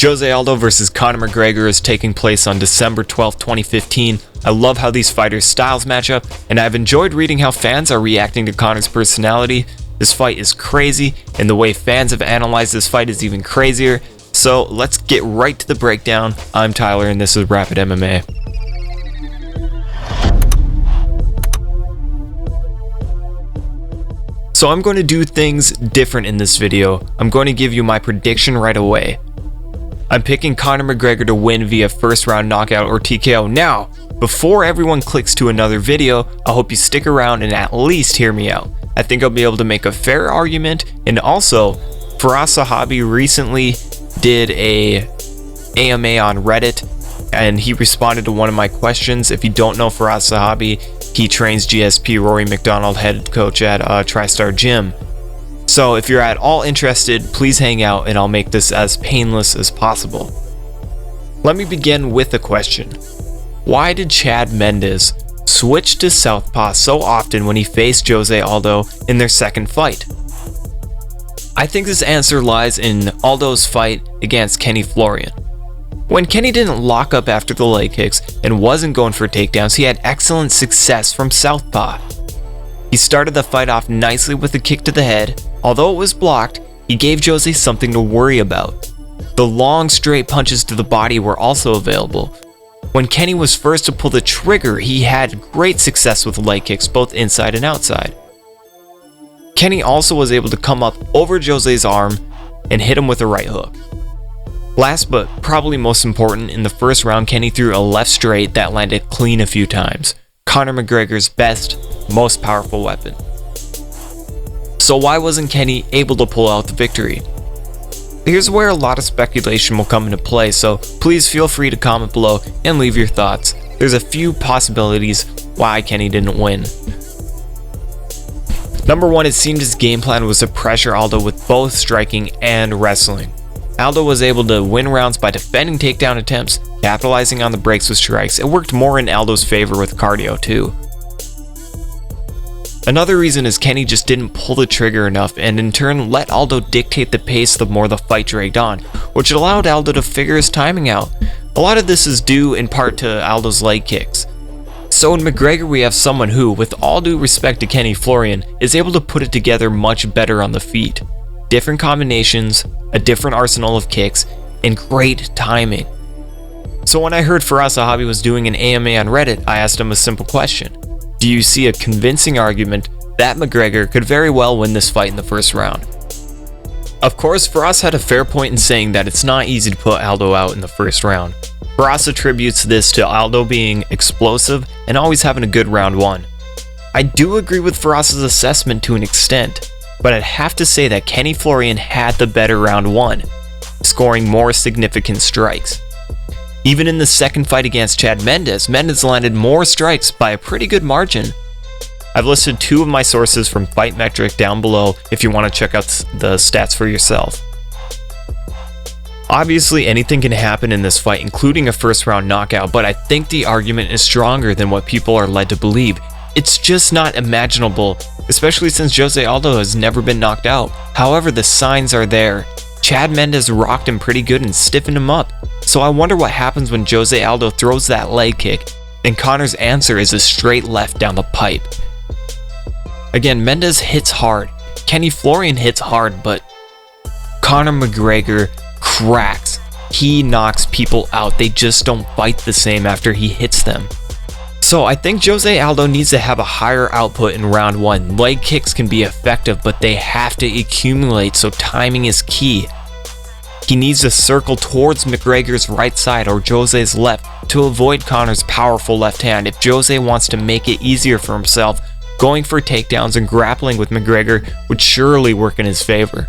Jose Aldo versus Conor McGregor is taking place on December 12, 2015. I love how these fighters' styles match up, and I've enjoyed reading how fans are reacting to Conor's personality. This fight is crazy, and the way fans have analyzed this fight is even crazier. So let's get right to the breakdown. I'm Tyler, and this is Rapid MMA. So I'm going to do things different in this video. I'm going to give you my prediction right away. I'm picking Conor McGregor to win via first round knockout or TKO. Now, before everyone clicks to another video, I hope you stick around and at least hear me out. I think I'll be able to make a fair argument, and also, Firas Zahabi recently did a AMA on Reddit, and he responded to one of my questions. If you don't know Firas Zahabi, he trains GSP, Rory McDonald, head coach at TriStar Gym. So if you're at all interested, please hang out and I'll make this as painless as possible. Let me begin with a question. Why did Chad Mendes switch to southpaw so often when he faced Jose Aldo in their second fight? I think this answer lies in Aldo's fight against Kenny Florian. When Kenny didn't lock up after the leg kicks and wasn't going for takedowns, he had excellent success from southpaw. He started the fight off nicely with a kick to the head. Although it was blocked, he gave Jose something to worry about. The long straight punches to the body were also available. When Kenny was first to pull the trigger, he had great success with leg kicks both inside and outside. Kenny also was able to come up over Jose's arm and hit him with a right hook. Last but probably most important, in the first round, Kenny threw a left straight that landed clean a few times. Conor McGregor's best, most powerful weapon. So why wasn't Kenny able to pull out the victory? Here's where a lot of speculation will come into play, so please feel free to comment below and leave your thoughts. There's a few possibilities why Kenny didn't win. Number one, it seemed his game plan was to pressure Aldo with both striking and wrestling. Aldo was able to win rounds by defending takedown attempts, capitalizing on the breaks with strikes. It worked more in Aldo's favor with cardio too. Another reason is Kenny just didn't pull the trigger enough and in turn let Aldo dictate the pace the more the fight dragged on, which allowed Aldo to figure his timing out. A lot of this is due in part to Aldo's leg kicks. So in McGregor we have someone who, with all due respect to Kenny Florian, is able to put it together much better on the feet. Different combinations, a different arsenal of kicks, and great timing. So when I heard Firas Zahabi was doing an AMA on Reddit, I asked him a simple question. Do you see a convincing argument that McGregor could very well win this fight in the first round? Of course, Firas had a fair point in saying that it's not easy to put Aldo out in the first round. Firas attributes this to Aldo being explosive and always having a good round one. I do agree with Firas's assessment to an extent, but I'd have to say that Kenny Florian had the better round one, scoring more significant strikes. Even in the second fight against Chad Mendes, Mendes landed more strikes by a pretty good margin. I've listed two of my sources from Fight Metric down below if you want to check out the stats for yourself. Obviously, anything can happen in this fight, including a first round knockout, but I think the argument is stronger than what people are led to believe. It's just not imaginable, especially since Jose Aldo has never been knocked out. However, the signs are there. Chad Mendes rocked him pretty good and stiffened him up. So I wonder what happens when Jose Aldo throws that leg kick, and Conor's answer is a straight left down the pipe. Again, Mendes hits hard, Kenny Florian hits hard, but Conor McGregor cracks. He knocks people out. They just don't fight the same after he hits them. So I think Jose Aldo needs to have a higher output in round one. Leg kicks can be effective, but they have to accumulate, so timing is key. He needs to circle towards McGregor's right side or Jose's left to avoid Conor's powerful left hand. If Jose wants to make it easier for himself, going for takedowns and grappling with McGregor would surely work in his favor.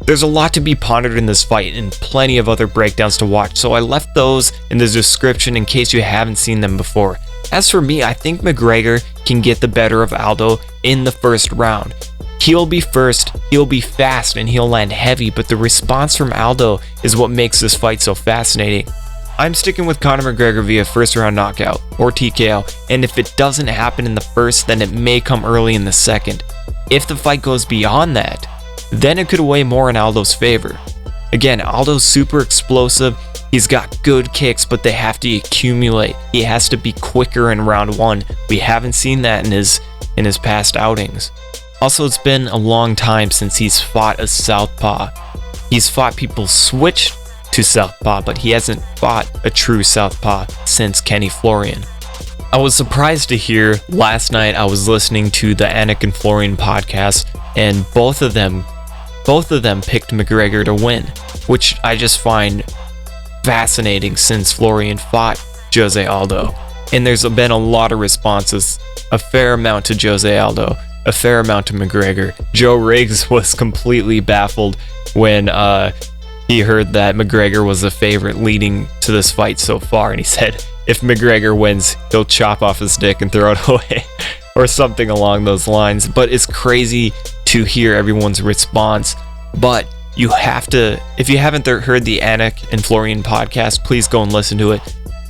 There's a lot to be pondered in this fight and plenty of other breakdowns to watch, so I left those in the description in case you haven't seen them before. As for me, I think McGregor can get the better of Aldo in the first round. He'll be first, he'll be fast, and he'll land heavy, but the response from Aldo is what makes this fight so fascinating. I'm sticking with Conor McGregor via first round knockout or TKO, and if it doesn't happen in the first, then it may come early in the second. If the fight goes beyond that, then it could weigh more in Aldo's favor. Again, Aldo's super explosive. He's got good kicks, but they have to accumulate. He has to be quicker in round 1. We haven't seen that in his past outings. Also, it's been a long time since he's fought a southpaw. He's fought people switched to southpaw, but he hasn't fought a true southpaw since Kenny Florian. I was surprised to hear last night. I was listening to the Anik and Florian podcast, and both of them picked McGregor to win, which I just find fascinating since Florian fought Jose Aldo. And there's been a lot of responses, a fair amount to Jose Aldo, a fair amount to McGregor. Joe Riggs was completely baffled when he heard that McGregor was the favorite leading to this fight so far, and he said if McGregor wins, he'll chop off his dick and throw it away, or something along those lines. But it's crazy to hear everyone's response. But you have to, if you haven't heard the Anik and Florian podcast, please go and listen to it.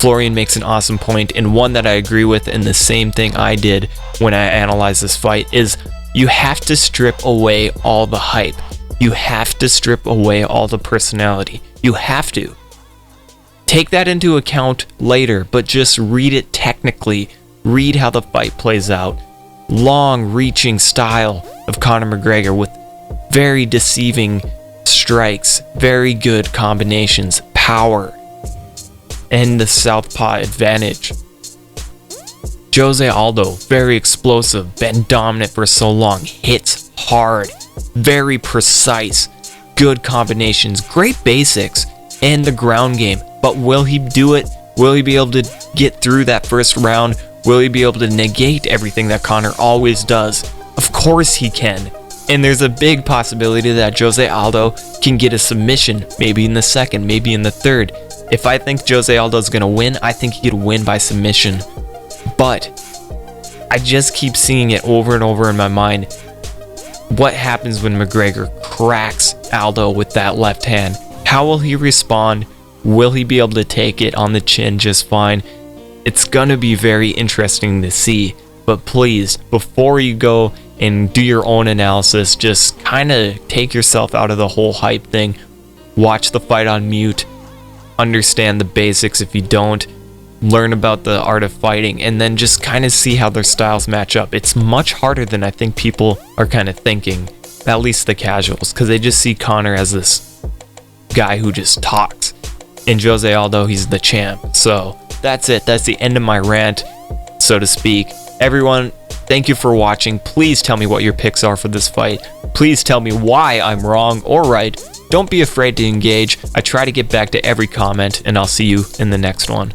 Florian makes an awesome point, and one that I agree with, and the same thing I did when I analyzed this fight, is you have to strip away all the hype. You have to strip away all the personality. You have to. Take that into account later, but just read it technically. Read how the fight plays out. Long reaching style of Conor McGregor with very deceiving strikes, very good combinations, power, and the southpaw advantage. Jose Aldo, very explosive, been dominant for so long, hits hard, very precise, good combinations, great basics, and the ground game. But will he do it? Will he be able to get through that first round? Will he be able to negate everything that Conor always does? Of course he can. And there's a big possibility that Jose Aldo can get a submission, maybe in the second, maybe in the third. If I think Jose Aldo's gonna win, I think he could win by submission. But I just keep seeing it over and over in my mind. What happens when McGregor cracks Aldo with that left hand? How will he respond? Will he be able to take it on the chin just fine? It's gonna be very interesting to see. But please, before you go and do your own analysis, just kind of take yourself out of the whole hype thing. Watch the fight on mute. Understand the basics if you don't. Learn about the art of fighting, and then just kind of see how their styles match up. It's much harder than I think people are kind of thinking, at least the casuals, because they just see Conor as this guy who just talks. And Jose Aldo, he's the champ. So that's it. That's the end of my rant, so to speak. Everyone, thank you for watching. Please tell me what your picks are for this fight. Please tell me why I'm wrong or right. Don't be afraid to engage. I try to get back to every comment, and I'll see you in the next one.